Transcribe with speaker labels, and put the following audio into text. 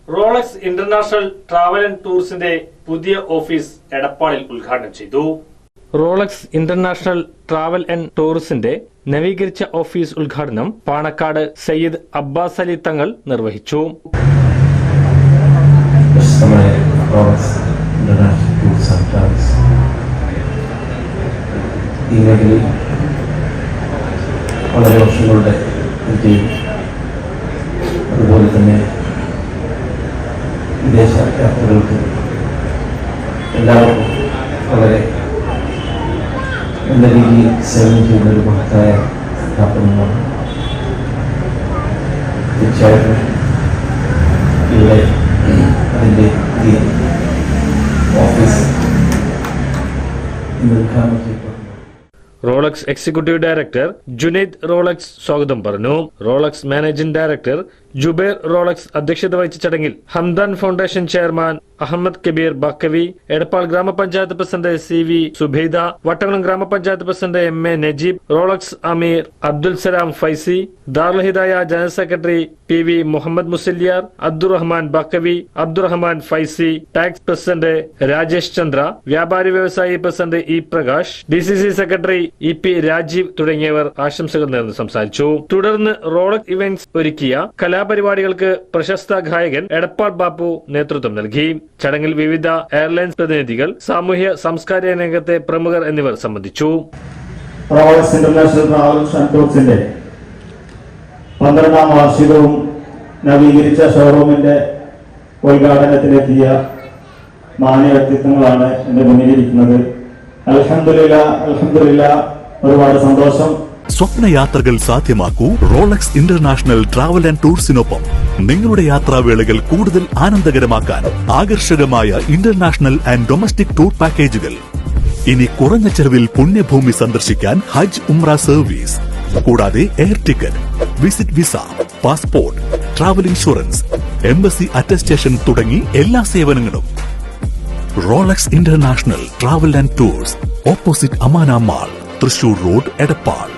Speaker 1: Rolex international travel and ടൂർസിന്റെ പുതിയ office എടപ്പാളിൽ ഉദ്ഘാടനം ചെയ്തു. റോളക്സ് ഇന്റർനാഷണൽ ട്രാവൽ ആൻഡ് ടൂറിസിന്റെ നവീകരിച്ച ഓഫീസ് ഉദ്ഘാടനം പാണക്കാട് സയ്യിദ് അബ്ബാസ് അലി തങ്ങൾ നിർവഹിച്ചു.
Speaker 2: വളരെ വർഷങ്ങളുടെ അതുപോലെ തന്നെ വിദേശ യാത്രകൾക്ക് എല്ലാവർക്കും വളരെ നല്ല രീതിയിൽ സേവനം ചെയ്യുന്ന ഒരു മഹത്തായ സ്ഥാപനമാണ്. തീർച്ചയായിട്ടും ഇവിടെ അതിൻ്റെ പുതിയ ഓഫീസ് ഇന്ന് ഉദ്ഘാടനം ചെയ്യപ്പെട്ടു.
Speaker 1: Rolex executive director Junaid Rolex സ്വാഗതം പറഞ്ഞു. Rolex managing director Jubair Rolex അധ്യക്ഷത വഹിച്ച ചടങ്ങിൽ ഹംദാൻ ഫൗണ്ടേഷൻ ചെയർമാൻ അഹമ്മദ് കബീർ ബാക്കവി, എടപ്പാൾ ഗ്രാമപഞ്ചായത്ത് പ്രസിഡന്റ് CV സുബൈദ, വട്ടകുളം ഗ്രാമപഞ്ചായത്ത് president MA Najeeb, Rolex Ameer Abdul Salam Faizy, Darul Hidaya general secretary PV Muhammed Musliyar, Abdurahman Baqavi, Abdurahman Faizy, tax president Rajesh Chandra, വ്യാപാരി വ്യവസായി president E Prakash, DCC secretary EP Rajeev തുടങ്ങിയവർ ആശംസകൾ നേർന്ന് സംസാരിച്ചു. തുടർന്ന് റോളക്സ് ഇവന്റ്സ് ഒരുക്കിയ കലാപരിപാടികൾക്ക് പ്രശസ്ത ഗായകൻ എടപ്പാൾ ബാപ്പു നേതൃത്വം നൽകി. ചടങ്ങിൽ വിവിധ എയർലൈൻസ് പ്രതിനിധികൾ, സാമൂഹ്യ സാംസ്കാരിക രംഗത്തെ പ്രമുഖർ എന്നിവർ സംബന്ധിച്ചു.
Speaker 3: റോളക്സ് ഇന്റർനാഷണൽ ട്രാവൽ ആൻഡ് ടൂർസിന്റെ 12ാം വാർഷികവും നവീകരിച്ച ഷോറൂമിന്റെ ഉദ്ഘാടനത്തിലെത്തിയ മാന്യ വ്യക്തിത്വങ്ങളാണ് എന്റെ മുന്നിലിരിക്കുന്നത്. അൽഹംദുലില്ലാ ഒരുപാട് സന്തോഷം.
Speaker 4: സ്വപ്നയാത്രകൾ സാധ്യമാക്കൂ റോളക്സ് ഇന്റർനാഷണൽ ട്രാവൽ ആൻഡ് ടൂർസിനൊപ്പം. നിങ്ങളുടെ യാത്രാവേളകൾ കൂടുതൽ ആനന്ദകരമാക്കാൻ ആകർഷകമായ ഇന്റർനാഷണൽ ആൻഡ് ഡൊമസ്റ്റിക് ടൂർ പാക്കേജുകൾ. ഇനി കുറഞ്ഞ ചെലവിൽ പുണ്യഭൂമി സന്ദർശിക്കാൻ ഹജ്ജ് ഉംറ സർവീസ്, കൂടാതെ air ticket, visit visa, passport, travel insurance, embassy attestation തുടങ്ങി എല്ലാ സേവനങ്ങളും. Rolex international travel and tours, opposite Amana mall, Thrissur road, Edappal.